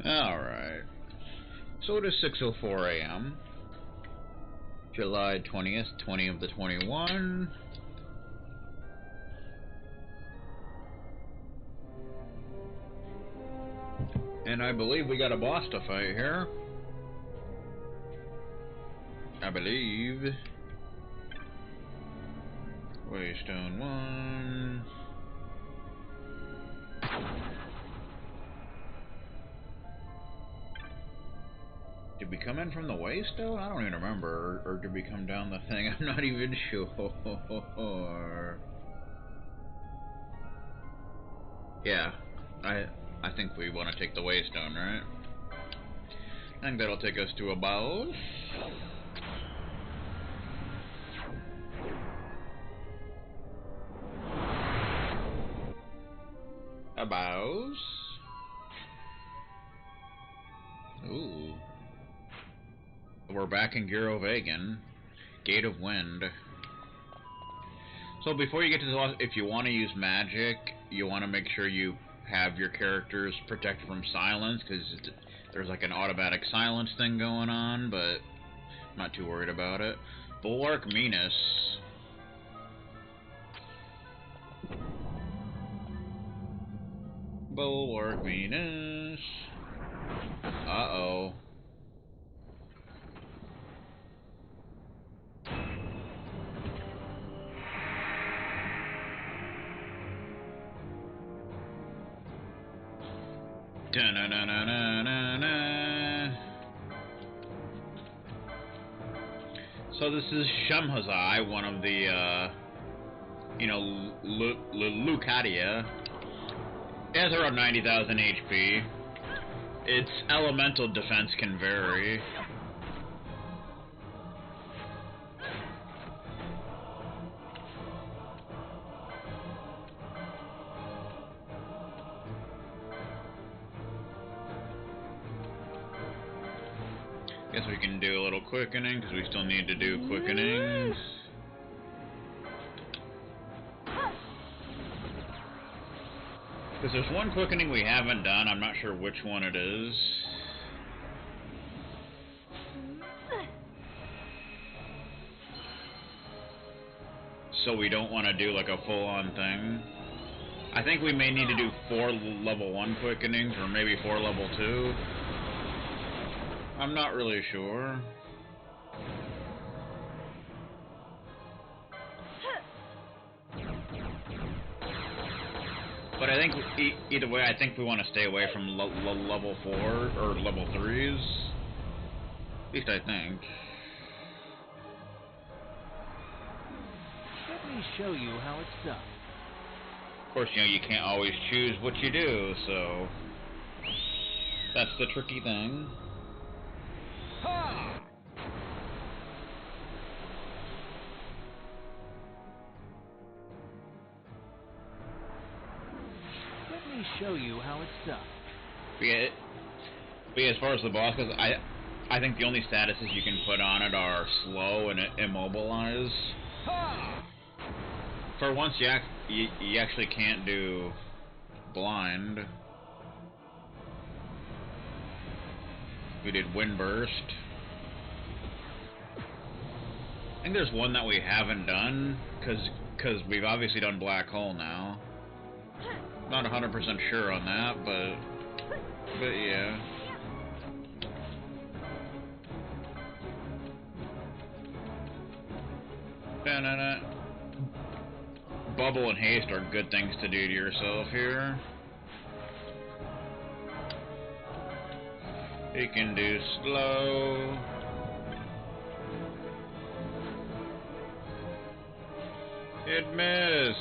Alright. So it is 6:04 a.m. July 20th, 20 of the 21. And I believe we got a boss to fight here. I believe. Waystone 1. Did we come in from the Waystone? I don't even remember. Or did we come down the thing? I'm not even sure. Yeah. I think we want to take the Waystone, right? I think that'll take us to a boss. A boss. Ooh. We're back in Gyrovagan. Gate of Wind. So before you get to the boss, if you want to use magic, you want to make sure you have your characters protected from silence, because there's like an automatic silence thing going on, but I'm not too worried about it. Bulwark Minas. Bulwark Minas. Uh-oh. So this is Shemhazai, one of the, Lucadia. It has around 90,000 HP. Its elemental defense can vary. Guess we can do a little quickening, because we still need to do quickenings. Because there's one quickening we haven't done, I'm not sure which one it is. So we don't want to do like a full-on thing. I think we may need to do 4 level 1 quickenings, or maybe 4 level 2. I'm not really sure. But I think, either way, I think we want to stay away from level 4 or level 3s. At least I think. Let me show you how it's done. Of course, you can't always choose what you do, so that's the tricky thing. Ha! Let me show you how it's done. But yeah, as far as the boss goes, I think the only statuses you can put on it are slow and immobilize. Ha! For once, you actually can't do blind. We did Windburst. I think there's one that we haven't done, because we've obviously done Black Hole now. Not 100% sure on that, but yeah. Bubble and Haste are good things to do to yourself here. You can do slow. It missed.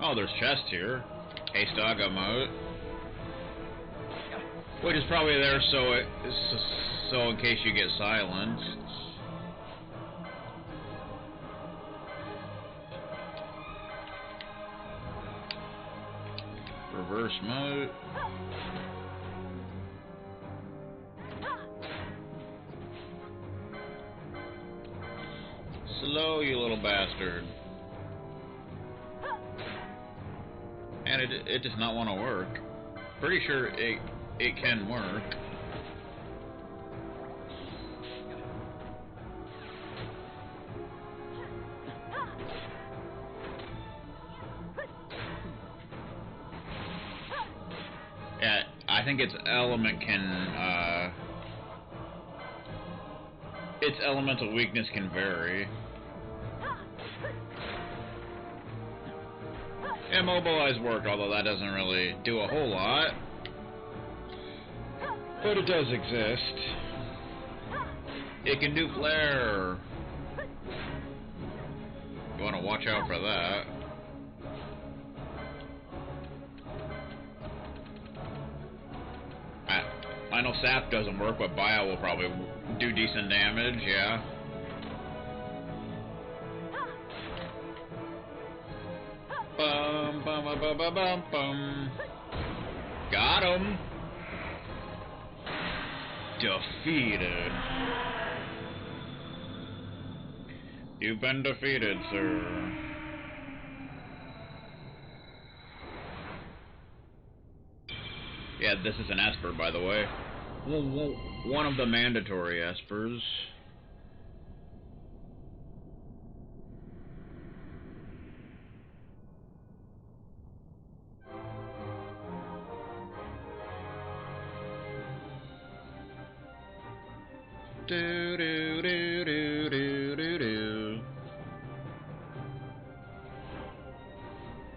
Oh, there's chests here. Haste Agamot. Which is probably there so in case you get silenced. Reverse mode. Slow, you little bastard. Man, it does not want to work. Pretty sure it can work. Yeah, I think its element can, its elemental weakness can vary. Immobilize worked, although that doesn't really do a whole lot. But it does exist. It can do flare. You want to watch out for that. I know sap doesn't work, but bio will probably do decent damage, yeah. Bum, bum, bum, bum, bum, bum, bum. Got him. Defeated. You've been defeated, sir. Yeah, this is an Esper, by the way. One of the mandatory Espers. Do do do do do do do.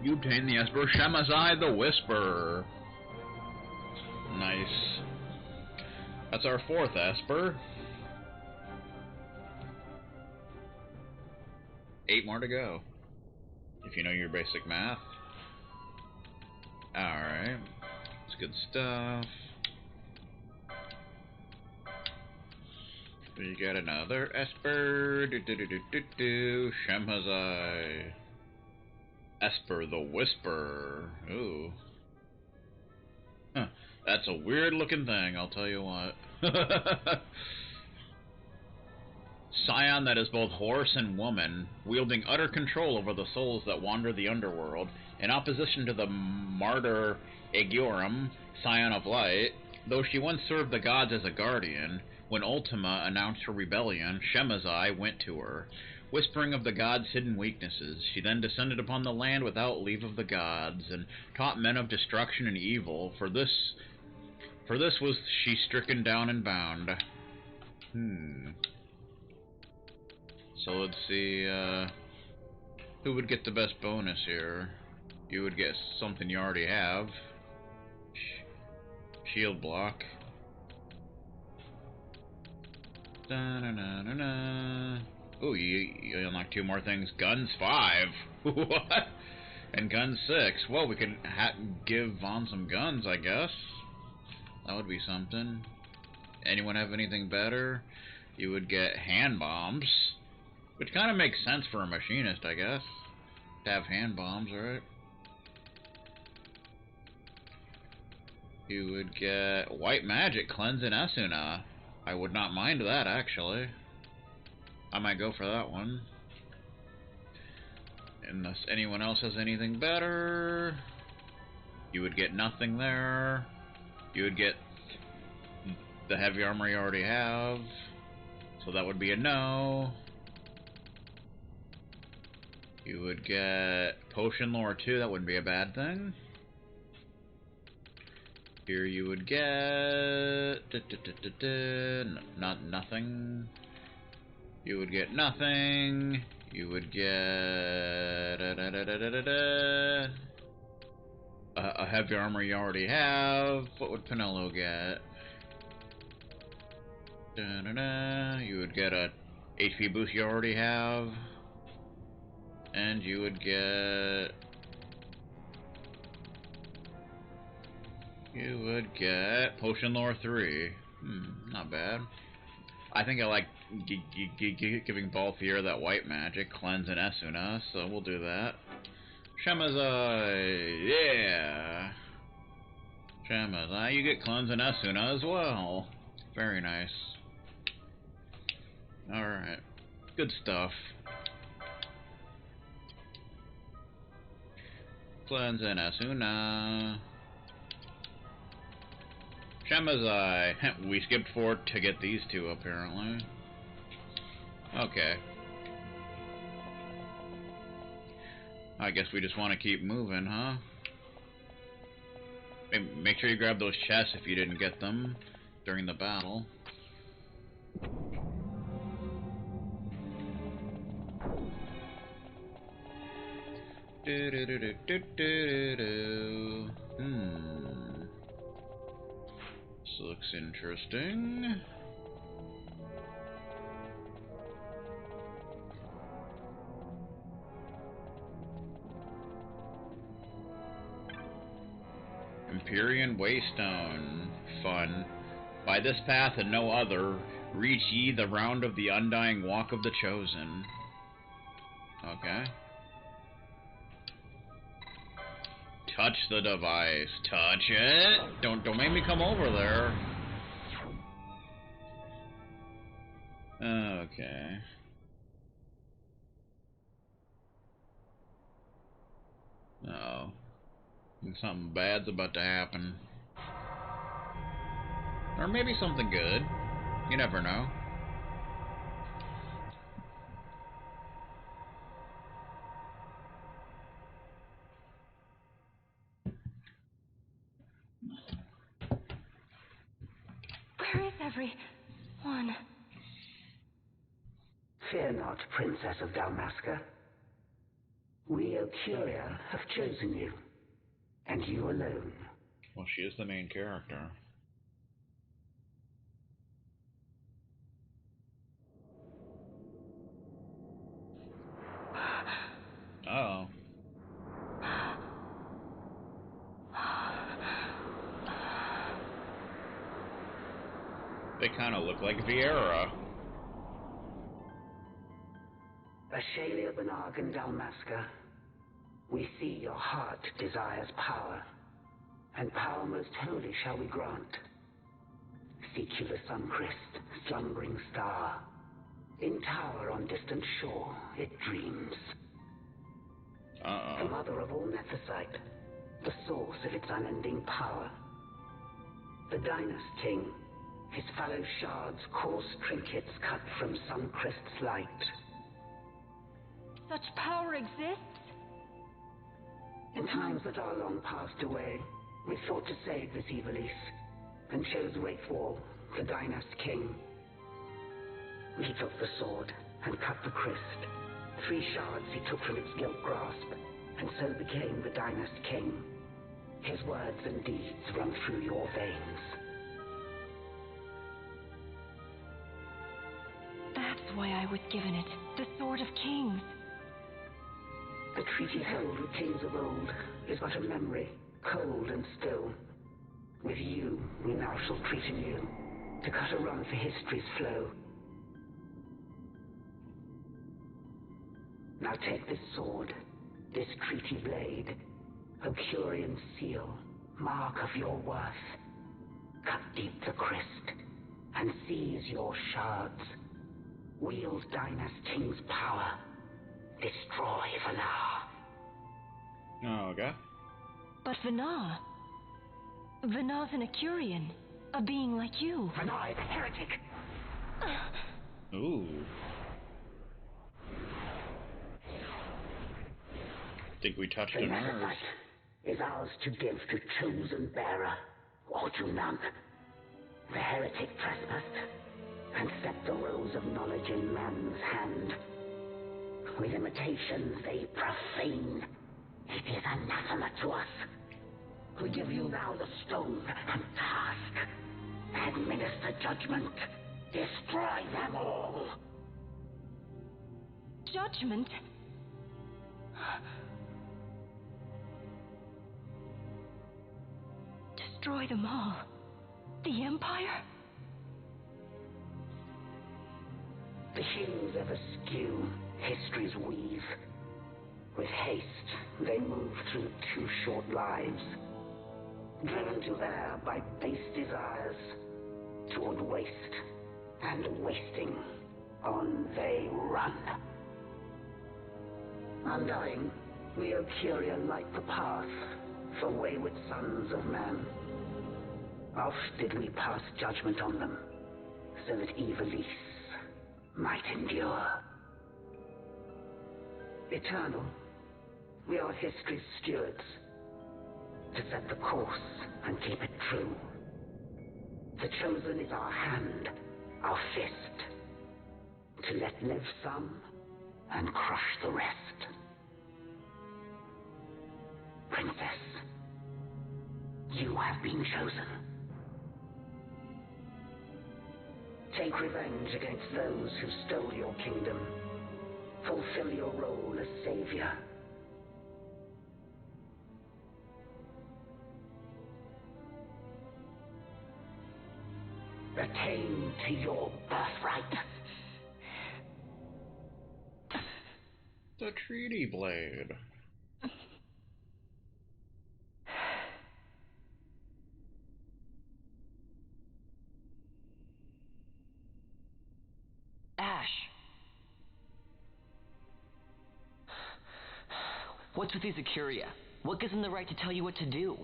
You obtain the Esper Shemhazai the Whisperer. Nice. That's our 4th Esper. 8 more to go. If you know your basic math. Alright. It's good stuff. We got another Esper. Shemhazai. Esper the Whisperer. Ooh. Huh. That's a weird looking thing, I'll tell you what. Scion that is both horse and woman, wielding utter control over the souls that wander the underworld, in opposition to the martyr Aegorum, Scion of Light. Though she once served the gods as a guardian, when Ultima announced her rebellion, Shemhazai went to her, whispering of the gods' hidden weaknesses. She then descended upon the land without leave of the gods, and taught men of destruction and evil. For this was she stricken down and bound. So let's see, who would get the best bonus here? You would get something you already have. Shield block. Da-na-na-na-na. Ooh, you unlock 2 more things. Guns 5. What? And guns 6. Well, we can give Vaughn some guns, I guess. That would be something. Anyone have anything better? You would get hand bombs, which kind of makes sense for a machinist, I guess, to have hand bombs, right? You would get white magic, cleanse and Asuna. I would not mind that, actually. I might go for that one. Unless anyone else has anything better. You would get nothing there. You would get the heavy armor you already have. So that would be a no. You would get potion lore 2. That wouldn't be a bad thing. Here you would get nothing. You would get nothing. You would get a heavy armor you already have. What would Pinello get? You would get a HP boost you already have. And you would get... You would get Potion Lore 3. Not bad. I think I like giving Balthier that white magic, Cleanse and Asuna, so we'll do that. Shemhazai, yeah! Shemhazai, you get Cleanse and Asuna as well. Very nice. Alright. Good stuff. Cleanse and Asuna. Shemhazai. We skipped forward to get these two, apparently. Okay. I guess we just want to keep moving, huh? Make sure you grab those chests if you didn't get them during the battle. This looks interesting. Empyrean Waystone. Fun. By this path and no other, reach ye the round of the undying walk of the chosen. Okay. Touch the device. Touch it. Don't make me come over there. Okay. Uh-oh. Something bad's about to happen. Or maybe something good. You never know. Where is everyone? Fear not, Princess of Dalmasca. We, Ocuria, have chosen you, and you alone. Well, she is the main character. Uh-oh. They kind of look like Vieira. Ashalia Benarg and Dalmasca, we see your heart desires power, and power most holy shall we grant. Seek you the sun-kissed, slumbering star. In tower on distant shore, it dreams. The mother of all Nephesite, the source of its unending power. The Dynast King, his fallow shards, coarse trinkets cut from sun-kissed light. Such power exists? In times that are long passed away, we thought to save this evil East, and chose Wraithwall, the Dynast King. He took the sword and cut the Christ. 3 shards he took from its gilt grasp, and so became the Dynast King. His words and deeds run through your veins. That's why I was given it, the Sword of Kings. The treaty held with kings of old is but a memory, cold and still. With you, we now shall treat anew, to cut a run for history's flow. Now take this sword, this treaty blade, Ocurian seal, mark of your worth. Cut deep the Christ, and seize your shards. Wield Dynast King's power. Destroy Vanar. Oh, okay. But Vanar... Vanar's an Ocurian, a being like you. Vanar is a heretic. Ooh. Think we touched The a nerve. Nephesite is ours to give to chosen bearer, or to none. The heretic trespassed, and set the rose of knowledge in man's hand. With imitations they profane. It is anathema to us. We give you now the stone and task. Administer judgment. Destroy them all. Judgment? Destroy them all? The Empire? The hues ever skew history's weave. With haste, they move through 2 short lives, driven to err by base desires, toward waste, and wasting, on they run. Undying, We Ocuria light the path for wayward sons of man. Oft did we pass judgment on them, so that Ivalice might endure. Eternal, we are history's stewards, to set the course and keep it true. The chosen is our hand, our fist, to let live some and crush the rest. Princess, you have been chosen. Take revenge against those who stole your kingdom. Fulfill your role as savior. Attain to your birthright. The Treaty Blade. Ash. What's with these Ocuria? What gives them the right to tell you what to do?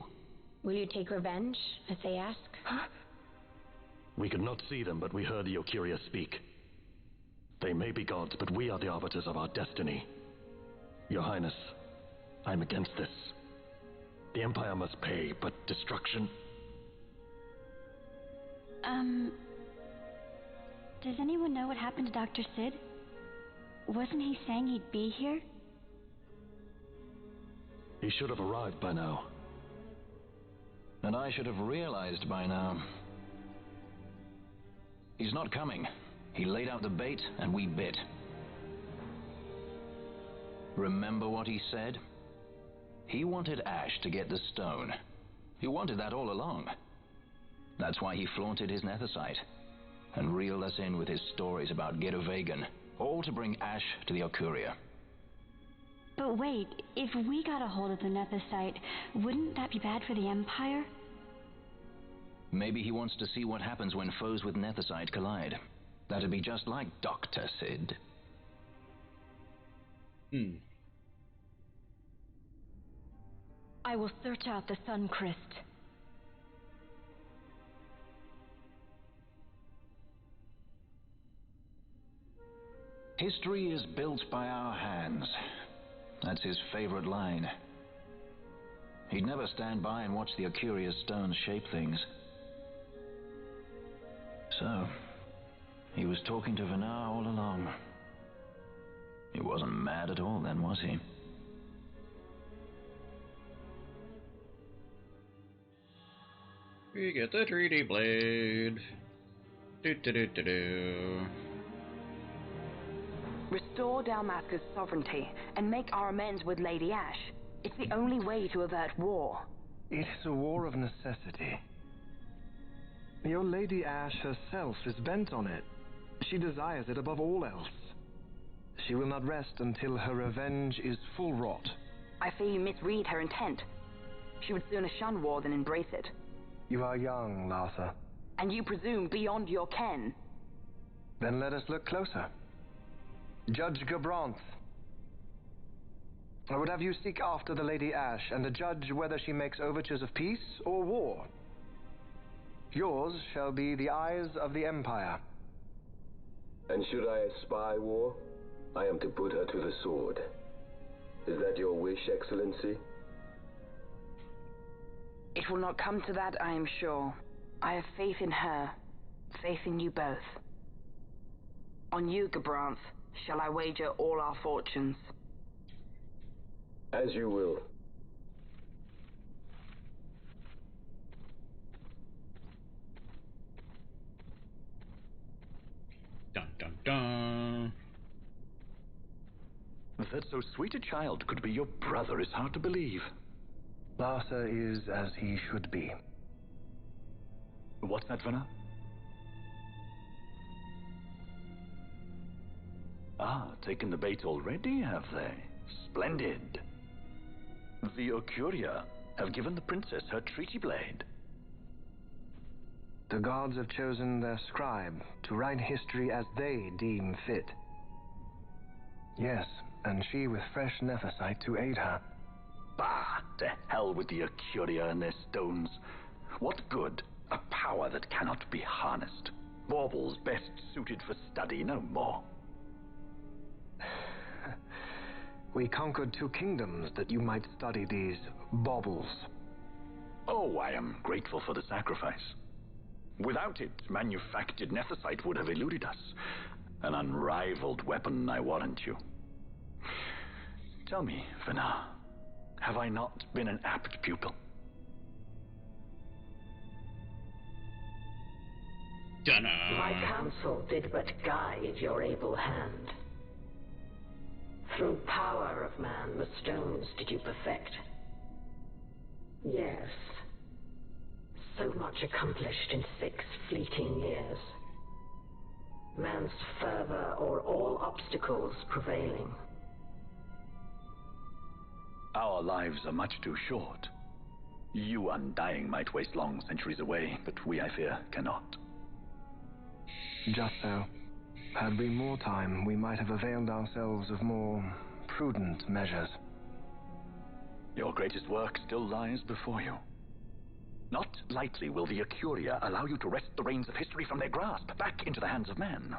Will you take revenge, as they ask? We could not see them, but we heard the Ocuria speak. They may be gods, but we are the arbiters of our destiny. Your Highness, I'm against this. The Empire must pay, but destruction? Does anyone know what happened to Dr. Sid? Wasn't he saying he'd be here? He should have arrived by now. And I should have realized by now. He's not coming. He laid out the bait, and we bit. Remember what he said? He wanted Ash to get the stone. He wanted that all along. That's why he flaunted his nethicite, and reeled us in with his stories about Gidovegan, all to bring Ash to the Ocuria. But wait, if we got a hold of the nethicite, wouldn't that be bad for the Empire? Maybe he wants to see what happens when foes with nethicite collide. That'd be just like Dr. Sid. I will search out the Suncrest. History is built by our hands. That's his favorite line. He'd never stand by and watch the Ocuria stones shape things. So, he was talking to Vanar all along. He wasn't mad at all then, was he? We get the Treaty Blade. Do. Restore Dalmasca's sovereignty and make our amends with Lady Ash. It's the only way to avert war. It is a war of necessity. Your Lady Ash herself is bent on it. She desires it above all else. She will not rest until her revenge is full wrought. I fear you misread her intent. She would sooner shun war than embrace it. You are young, Larsa. And you presume beyond your ken. Then let us look closer. Judge Gabranth. I would have you seek after the Lady Ash and judge whether she makes overtures of peace or war. Yours shall be the eyes of the Empire. And should I espy war, I am to put her to the sword. Is that your wish, Excellency? It will not come to that, I am sure. I have faith in her, faith in you both. On you, Gabranth, shall I wager all our fortunes. As you will. Dun dun dun. That so sweet a child could be your brother is hard to believe. Larsa is as he should be. What's that, Vanar? Ah, taken the bait already, have they? Splendid. The Ocuria have given the princess her treaty blade. The gods have chosen their scribe to write history as they deem fit. Yes, and she with fresh nethicite to aid her. Bah! To hell with the Acuria and their stones. What good? A power that cannot be harnessed. Baubles best suited for study, no more. We conquered 2 kingdoms that you might study these baubles. Oh, I am grateful for the sacrifice. Without it, manufactured nethicite would have eluded us. An unrivaled weapon, I warrant you. Tell me, Vana, have I not been an apt pupil? Dunno. My counsel did but guide your able hand. Through power of man, the stones did you perfect. Yes. So much accomplished in 6 fleeting years. Man's fervor o'er all obstacles prevailing. Our lives are much too short. You undying might waste long centuries away, but we, I fear, cannot. Just so. Had we more time, we might have availed ourselves of more prudent measures. Your greatest work still lies before you. Not lightly will the Acuria allow you to wrest the reins of history from their grasp, back into the hands of man.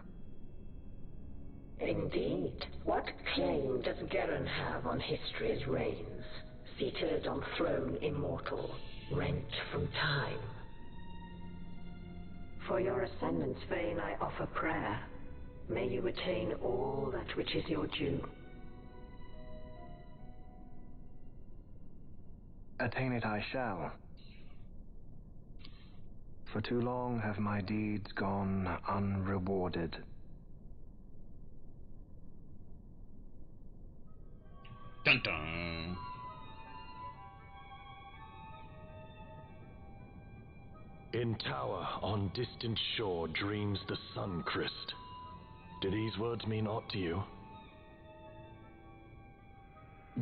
Indeed. What claim does Geren have on history's reins, seated on throne immortal, rent from time? For your ascendant's vein I offer prayer. May you attain all that which is your due. Attain it I shall. For too long have my deeds gone unrewarded. Dun dun. In tower on distant shore dreams the sun Christ. Do these words mean aught to you?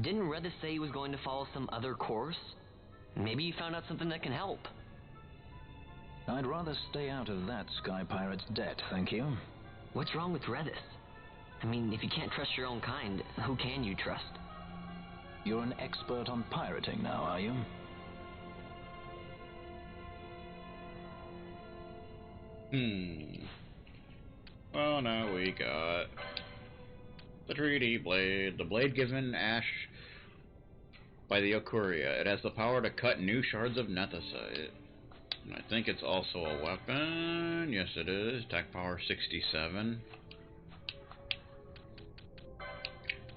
Didn't Redis say he was going to follow some other course? Maybe he found out something that can help. I'd rather stay out of that Sky Pirate's debt, thank you. What's wrong with Redis? I mean, if you can't trust your own kind, who can you trust? You're an expert on pirating now, are you? Well, now we got the 3D blade. The blade given Ash by the Okuria. It has the power to cut new shards of nethicite. And I think it's also a weapon. Yes, it is. Attack power 67.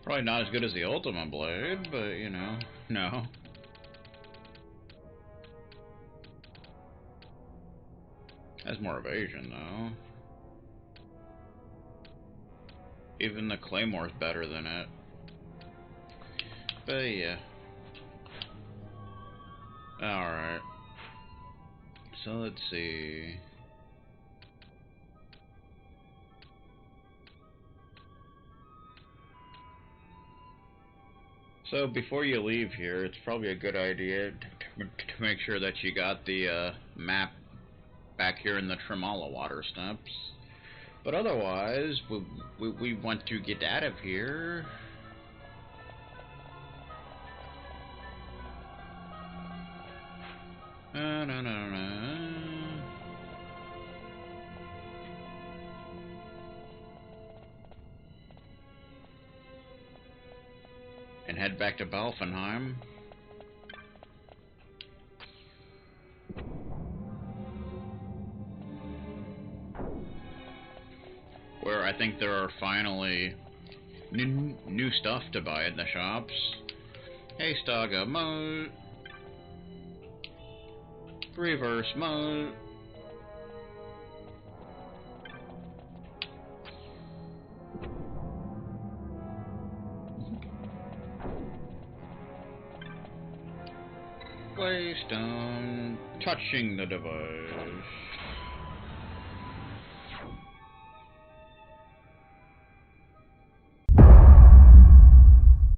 Probably not as good as the Ultimate Blade, but you know, no. Has more evasion though. Even the Claymore's better than it. But yeah. Alright. So let's see. So before you leave here, it's probably a good idea to make sure that you got the map back here in the Tremala water steps. But otherwise, we want to get out of here. And head back to Balfenheim. Where I think there are finally new stuff to buy at the shops. Hey, Staga mode. Reverse mode. Waystone touching the device.